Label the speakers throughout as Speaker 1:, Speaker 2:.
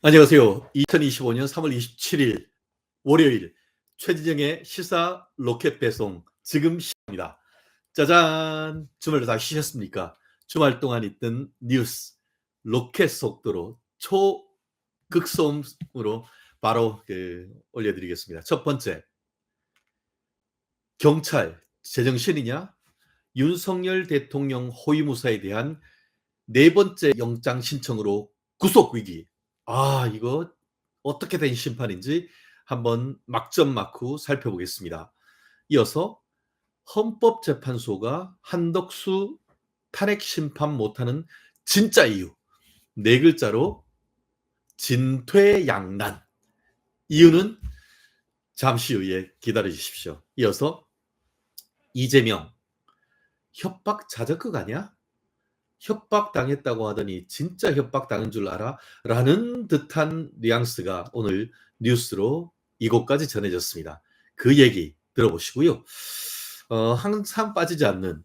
Speaker 1: 안녕하세요. 2025년 3월 27일 월요일 최진영의 시사 로켓 배송 지금 시작합니다. 짜잔! 주말로 다 쉬셨습니까? 주말 동안 있던 뉴스 로켓 속도로 초극소음으로 바로 올려드리겠습니다. 첫 번째, 경찰 제정신이냐? 윤석열 대통령 호위무사에 대한 네 번째 영장 신청으로 구속 위기. 이거 어떻게 된 심판인지 한번 막점막후 살펴보겠습니다. 이어서 헌법재판소가 한덕수 탄핵 심판 못하는 진짜 이유, 네 글자로 진퇴양난. 이유는 잠시 후에 기다려 주십시오. 이어서 이재명 협박 자적극 아니야? 협박당했다고 하더니 진짜 협박당한 줄 알아? 라는 듯한 뉘앙스가 오늘 뉴스로 이곳까지 전해졌습니다. 그 얘기 들어보시고요. 항상 빠지지 않는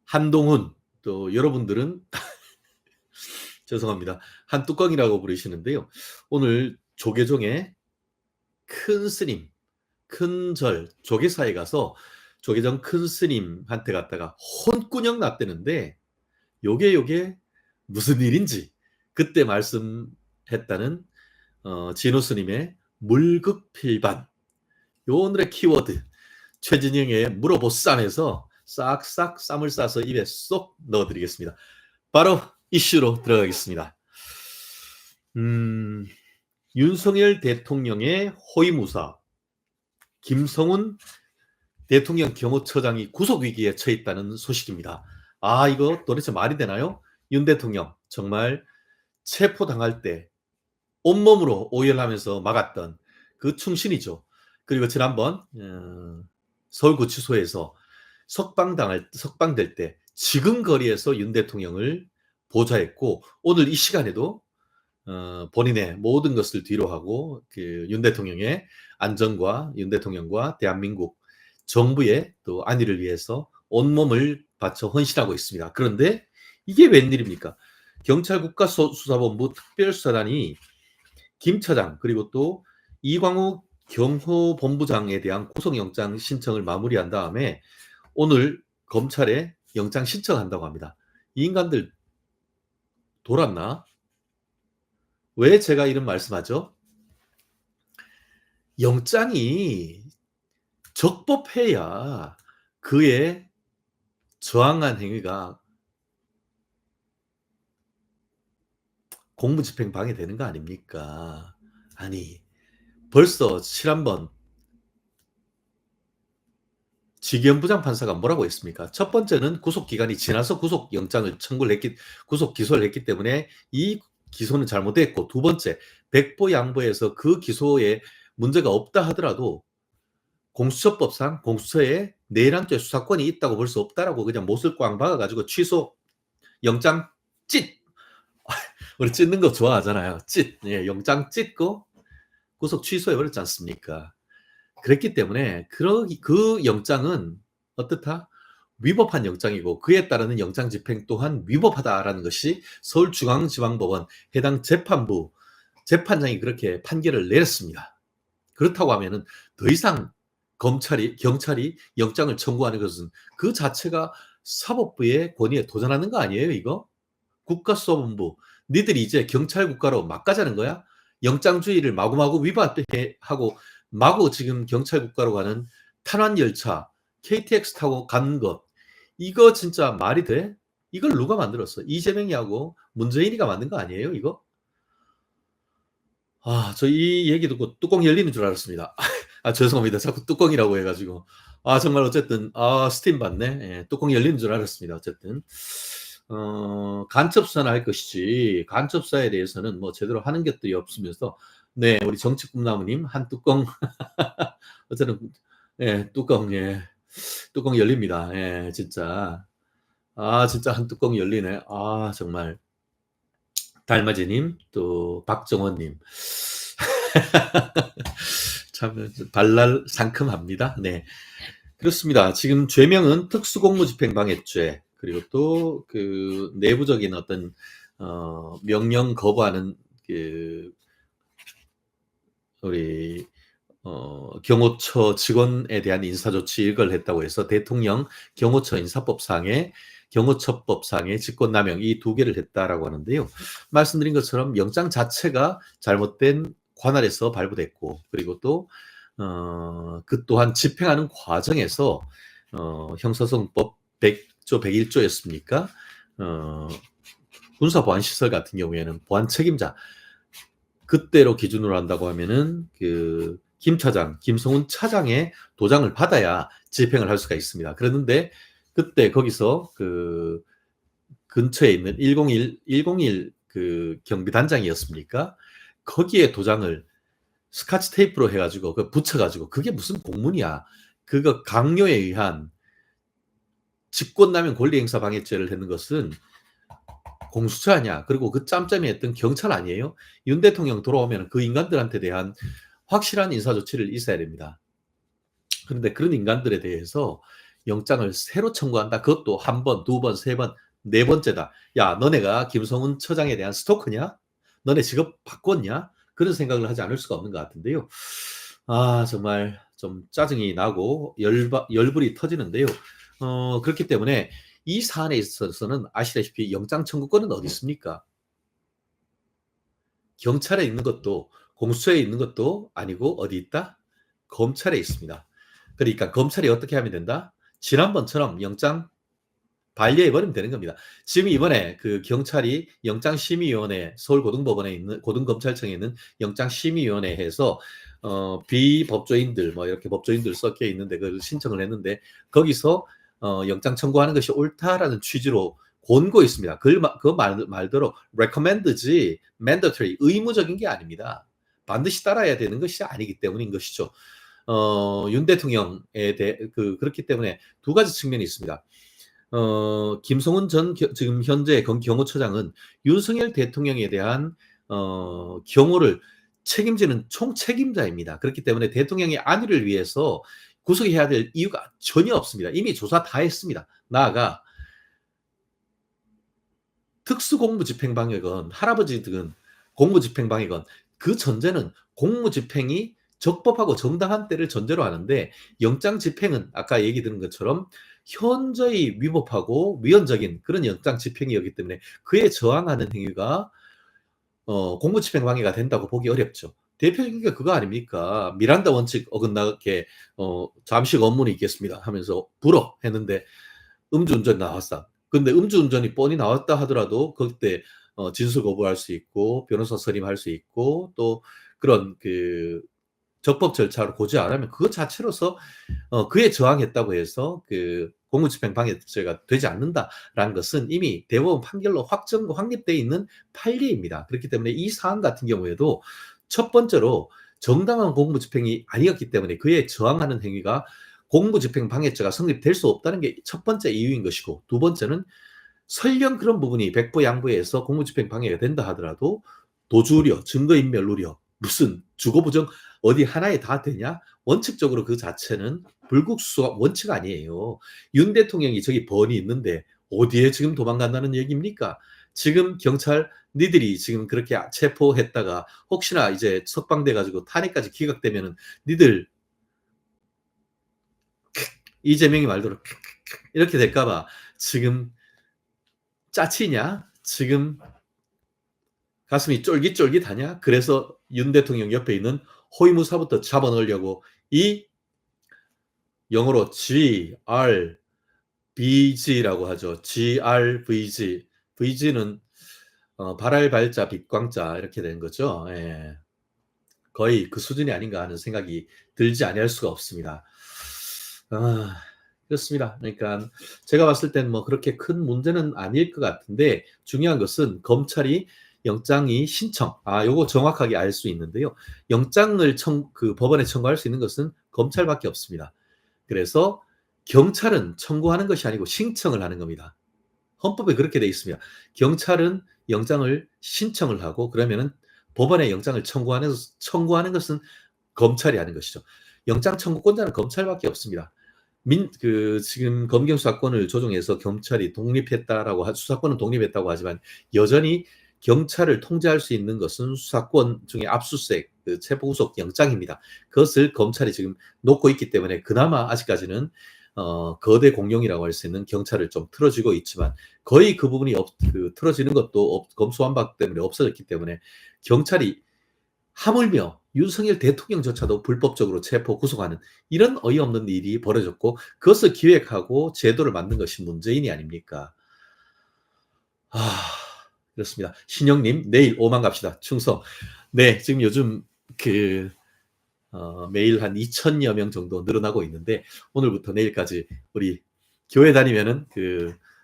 Speaker 1: 한동훈, 또 여러분들은 죄송합니다. 한뚜껑이라고 부르시는데요. 오늘 조계종의 큰 스님, 큰 절, 조계사에 가서 조계종 큰 스님한테 갔다가 혼꾸녕 났대는데 요게 무슨 일인지 그때 말씀했다는 진호 스님의 물극필반, 요 오늘의 키워드 최진영의 물어보쌈에서 싹싹 쌈을 싸서 입에 쏙 넣어드리겠습니다. 바로 이슈로 들어가겠습니다. 윤석열 대통령의 호위무사 김성훈 대통령 경호처장이 구속위기에 처했다는 소식입니다. 이거 도대체 말이 되나요? 윤 대통령 정말 체포당할 때 온몸으로 오열하면서 막았던 그 충신이죠. 그리고 지난번 서울구치소에서 석방될 때 지금 거리에서 윤 대통령을 보좌했고, 오늘 이 시간에도 본인의 모든 것을 뒤로 하고 윤 대통령의 안전과 윤 대통령과 대한민국 정부의 또 안위를 위해서 온몸을 바쳐 헌신하고 있습니다. 그런데 이게 웬일입니까? 경찰 국가수사본부 특별수사단이 김 처장 그리고 또 이광우 경호본부장에 대한 구속영장 신청을 마무리한 다음에 오늘 검찰에 영장 신청한다고 합니다. 이 인간들 돌았나? 왜 제가 이런 말씀하죠? 영장이 적법해야 그에 저항한 행위가 공무집행 방해되는 거 아닙니까? 아니, 벌써 7번 지기현 부장판사가 뭐라고 했습니까? 첫 번째는 구속기간이 지나서 구속영장을 구속 기소를 했기 때문에 이 기소는 잘못됐고, 두 번째, 백보양보해서 그 기소에 문제가 없다 하더라도 공수처법상 공수처에 내란죄 수사권이 있다고 볼 수 없다라고 그냥 못을 꽝 박아가지고 취소, 영장 찢! 우리 찢는 거 좋아하잖아요. 영장 찢고 구속 취소해버렸지 않습니까? 그랬기 때문에 그 영장은 어떻다? 위법한 영장이고 그에 따르는 영장 집행 또한 위법하다라는 것이 서울중앙지방법원 해당 재판부 재판장이 그렇게 판결을 내렸습니다. 그렇다고 하면은 더 이상 경찰이 영장을 청구하는 것은 그 자체가 사법부의 권위에 도전하는 거 아니에요, 이거? 국가수사본부, 니들이 이제 경찰 국가로 막 가자는 거야? 영장주의를 마구마구 위반하고 마구 지금 경찰 국가로 가는 탄환열차, KTX 타고 간 것, 이거 진짜 말이 돼? 이걸 누가 만들었어? 이재명이 하고 문재인이가 만든 거 아니에요, 이거? 저 이 얘기 듣고 뚜껑 열리는 줄 알았습니다. 죄송합니다. 자꾸 뚜껑이라고 해가지고. 정말 어쨌든, 스팀 받네. 예, 뚜껑 열리는 줄 알았습니다. 어쨌든. 간첩수사는 할 것이지, 간첩사에 대해서는 뭐 제대로 하는 것들이 없으면서, 네, 우리 정치꿈나무님, 한 뚜껑, 어쨌든, 예, 뚜껑 열립니다. 예, 진짜. 진짜 한 뚜껑 열리네. 정말. 달맞이님, 또 박정원님. 참 발랄 상큼합니다. 네, 그렇습니다. 지금 죄명은 특수공무집행방해죄, 그리고 또 그 내부적인 어떤 명령 거부하는 그 우리 경호처 직원에 대한 인사조치 이걸 했다고 해서 대통령 경호처 인사법상의 경호처법상의 직권남용 이 두 개를 했다라고 하는데요. 말씀드린 것처럼 영장 자체가 잘못된 관할에서 발부됐고 그리고 또 그 또한 집행하는 과정에서 형사소송법 100조 101조였습니까? 군사보안시설 같은 경우에는 보안 책임자 그때로 기준으로 한다고 하면은 그 김 차장, 김성훈 차장의 도장을 받아야 집행을 할 수가 있습니다. 그랬는데 그때 거기서 그 근처에 있는 101 그 경비단장이었습니까? 거기에 도장을 스카치 테이프로 해가지고 그 붙여가지고 그게 무슨 공문이야? 그거 강요에 의한 직권남용 권리행사 방해죄를 했는 것은 공수처 아니야. 그리고 그 짬짬이 했던 경찰 아니에요? 윤 대통령 돌아오면 그 인간들한테 대한 확실한 인사조치를 있어야 됩니다. 그런데 그런 인간들에 대해서 영장을 새로 청구한다. 그것도 한 번, 두 번, 세 번, 네 번째다. 야, 너네가 김성훈 처장에 대한 스토커냐? 너네 직업 바꿨냐? 그런 생각을 하지 않을 수가 없는 것 같은데요. 정말 좀 짜증이 나고 열불이 터지는데요. 그렇기 때문에 이 사안에 있어서는 아시다시피 영장 청구권은 어디 있습니까? 경찰에 있는 것도 공수처에 있는 것도 아니고 어디 있다? 검찰에 있습니다. 그러니까 검찰이 어떻게 하면 된다? 지난번처럼 영장 반려해버리면 되는 겁니다. 지금 이번에 그 경찰이 영장심의위원회 서울고등법원에 있는 고등검찰청에 있는 영장심의위원회에서 비법조인들 뭐 이렇게 법조인들 섞여 있는데 그걸 신청을 했는데 거기서 영장 청구하는 것이 옳다라는 취지로 권고 있습니다. 그 말대로 recommend지 mandatory 의무적인 게 아닙니다. 반드시 따라야 되는 것이 아니기 때문인 것이죠. 윤 대통령에 대해 그렇기 때문에 두 가지 측면이 있습니다. 김성훈 전 지금 현재 경호처장은 윤석열 대통령에 대한 경호를 책임지는 총책임자입니다. 그렇기 때문에 대통령의 안위를 위해서 구속해야 될 이유가 전혀 없습니다. 이미 조사 다 했습니다. 나아가 특수공무집행방해건 할아버지든 공무집행방해건 그 전제는 공무집행이 적법하고 정당한 때를 전제로 하는데 영장집행은 아까 얘기 드린 것처럼 현저히 위법하고 위헌적인 그런 영장집행이었기 때문에 그에 저항하는 행위가 공무집행방해가 된다고 보기 어렵죠. 대표적인 게 그거 아닙니까? 미란다 원칙 어긋나게 잠시 업무는 있겠습니다 하면서 불어 했는데 음주운전 나왔어. 근데 음주운전이 뻔히 나왔다 하더라도 그때 진술 거부할 수 있고 변호사 선임할 수 있고 또 그런 그 적법 절차로 고지 안 하면 그것 자체로서 그에 저항했다고 해서 그 공무집행 방해죄가 되지 않는다라는 것은 이미 대법원 판결로 확립되어 있는 판례입니다. 그렇기 때문에 이 사안 같은 경우에도 첫 번째로 정당한 공무집행이 아니었기 때문에 그에 저항하는 행위가 공무집행 방해죄가 성립될 수 없다는 게 첫 번째 이유인 것이고 두 번째는 설령 그런 부분이 백보양보해서 공무집행 방해가 된다 하더라도 도주우려, 증거인멸 우려, 무슨 주거부정 어디 하나에 다 되냐? 원칙적으로 그 자체는 불국수가 원칙 아니에요. 윤 대통령이 저기 번이 있는데 어디에 지금 도망간다는 얘기입니까? 지금 경찰 니들이 지금 그렇게 체포했다가 혹시나 이제 석방돼 가지고 탄핵까지 기각되면은 니들 이재명이 말대로 이렇게 될까봐 지금 짜치냐? 지금 가슴이 쫄깃쫄깃하냐? 그래서 윤 대통령 옆에 있는 호위무사부터 잡아넣으려고 이 영어로 GRBG라고 하죠. GRVG. VG는 발알, 발자, 빛광자 이렇게 된 거죠. 예. 거의 그 수준이 아닌가 하는 생각이 들지 아니할 수가 없습니다. 그렇습니다. 그러니까 제가 봤을 때는 뭐 그렇게 큰 문제는 아닐 것 같은데 중요한 것은 검찰이 영장이 신청, 요거 정확하게 알 수 있는데요. 영장을 그 법원에 청구할 수 있는 것은 검찰밖에 없습니다. 그래서 경찰은 청구하는 것이 아니고 신청을 하는 겁니다. 헌법에 그렇게 되어 있습니다. 경찰은 영장을 신청을 하고 그러면은 법원에 영장을 청구하는 것은 검찰이 하는 것이죠. 영장 청구권자는 검찰밖에 없습니다. 지금 검경 수사권을 조정해서 경찰이 독립했다라고 수사권은 독립했다고 하지만 여전히 경찰을 통제할 수 있는 것은 수사권 중에 압수수색, 체포구속 영장입니다. 그것을 검찰이 지금 놓고 있기 때문에 그나마 아직까지는 거대 공룡이라고 할 수 있는 경찰을 좀 틀어주고 있지만 거의 그 부분이 틀어지는 것도 검수완박 때문에 없어졌기 때문에 경찰이 하물며 윤석열 대통령조차도 불법적으로 체포 구속하는 이런 어이없는 일이 벌어졌고 그것을 기획하고 제도를 만든 것이 문재인이 아닙니까? 그렇습니다. 신영님 내일 5만 갑시다. 충성. 네, 지금 요즘 매일 한 2,000여 명 정도 늘어나고 있는데 오늘부터 내일까지 우리 교회 다니면은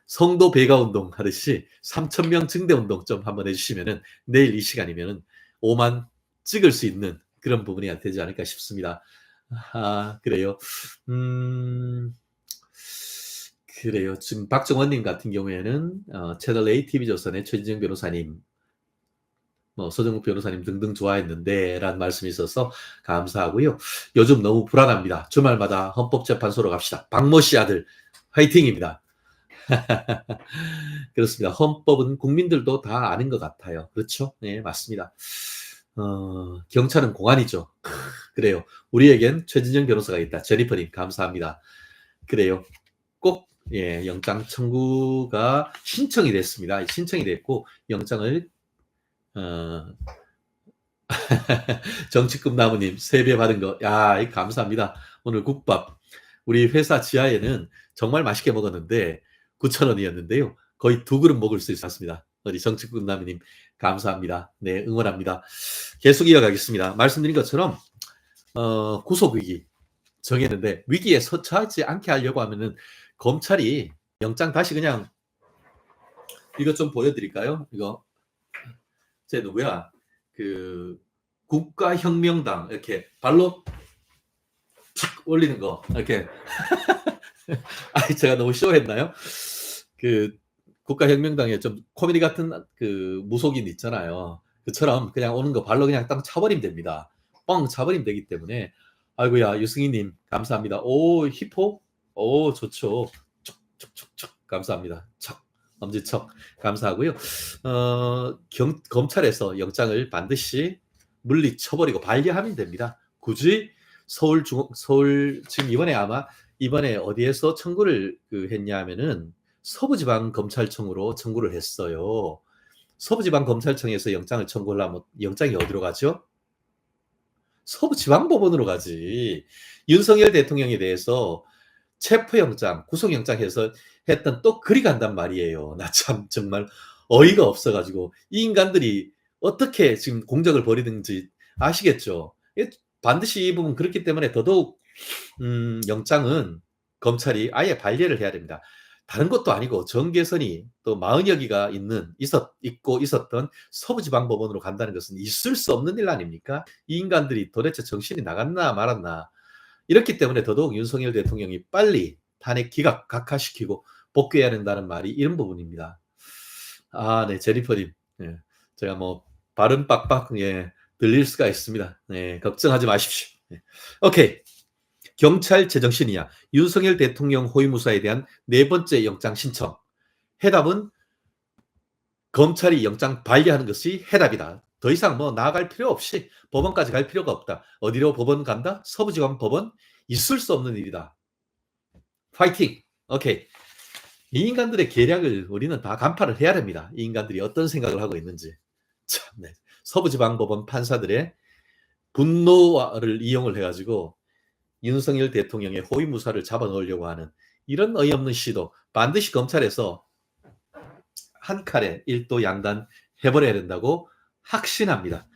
Speaker 1: 성도 배가 운동 하듯이 3,000명 증대 운동 좀 한번 해주시면은 내일 이 시간이면은 5만 찍을 수 있는 그런 부분이 되지 않을까 싶습니다. 그래요. 그래요. 지금 박정원님 같은 경우에는 채널 A TV조선의 최진정 변호사님, 서정국 변호사님 등등 좋아했는데 라는 말씀이 있어서 감사하고요. 요즘 너무 불안합니다. 주말마다 헌법재판소로 갑시다. 박모 씨 아들 화이팅입니다. 그렇습니다. 헌법은 국민들도 다 아는 것 같아요. 그렇죠? 네, 맞습니다. 경찰은 공안이죠. 그래요. 우리에겐 최진정 변호사가 있다. 제니퍼님 감사합니다. 그래요. 꼭 영장 청구가 신청이 됐습니다. 신청이 됐고 영장을 정치금 나무님 세배 받은 거, 야, 감사합니다. 오늘 국밥 우리 회사 지하에는 정말 맛있게 먹었는데 9,000원이었는데요. 거의 2그릇 먹을 수 있었습니다. 우리 정치금 나무님 감사합니다. 네, 응원합니다. 계속 이어가겠습니다. 말씀드린 것처럼 구속위기 정했는데 위기에 처하지 않게 하려고 하면은 검찰이 영장 다시 그냥 이것 좀 보여드릴까요? 이거 제 누구야? 국가혁명당 이렇게 발로 탁 올리는 거 이렇게 제가 너무 쇼했나요? 국가혁명당에 좀 코미디 같은 무속인 있잖아요. 그처럼 그냥 오는 거 발로 그냥 딱 차버리면 됩니다. 뻥 차버리면 되기 때문에 아이고야 유승희님 감사합니다. 오 히포 오 좋죠. 촉촉촉촉 감사합니다. 척 엄지척 감사하고요. 검찰에서 영장을 반드시 물리쳐버리고 반려하면 됩니다. 굳이 서울 지금 이번에 어디에서 청구를 했냐면은 서부지방검찰청으로 청구를 했어요. 서부지방검찰청에서 영장을 청구하려면 영장이 어디로 가죠? 서부지방법원으로 가지. 윤석열 대통령에 대해서 체포영장, 구속영장 해서 했던 또 그리 간단 말이에요. 나 참 정말 어이가 없어가지고 이 인간들이 어떻게 지금 공작을 벌이는지 아시겠죠? 반드시 이 부분 그렇기 때문에 더더욱 영장은 검찰이 아예 반려를 해야 됩니다. 다른 것도 아니고 정계선이 또 40여 기가 있었던 서부지방법원으로 간다는 것은 있을 수 없는 일 아닙니까? 이 인간들이 도대체 정신이 나갔나 말았나. 이렇기 때문에 더더욱 윤석열 대통령이 빨리 탄핵 기각 각하시키고 복귀해야 된다는 말이 이런 부분입니다. 네, 제니퍼님. 네, 제가 발음 빡빡 들릴 수가 있습니다. 네, 걱정하지 마십시오. 네. 오케이. 경찰 제정신이냐? 윤석열 대통령 호위무사에 대한 4번째 영장 신청. 해답은 검찰이 영장 반려하는 것이 해답이다. 더 이상 나아갈 필요 없이 법원까지 갈 필요가 없다. 어디로 법원 간다? 서부지방 법원? 있을 수 없는 일이다. 파이팅! 오케이. 이 인간들의 계략을 우리는 다 간파를 해야 됩니다. 이 인간들이 어떤 생각을 하고 있는지. 참, 네. 서부지방법원 판사들의 분노를 이용을 해가지고 윤석열 대통령의 호위무사를 잡아넣으려고 하는 이런 어이없는 시도 반드시 검찰에서 한 칼에 일도 양단 해버려야 된다고 확신합니다.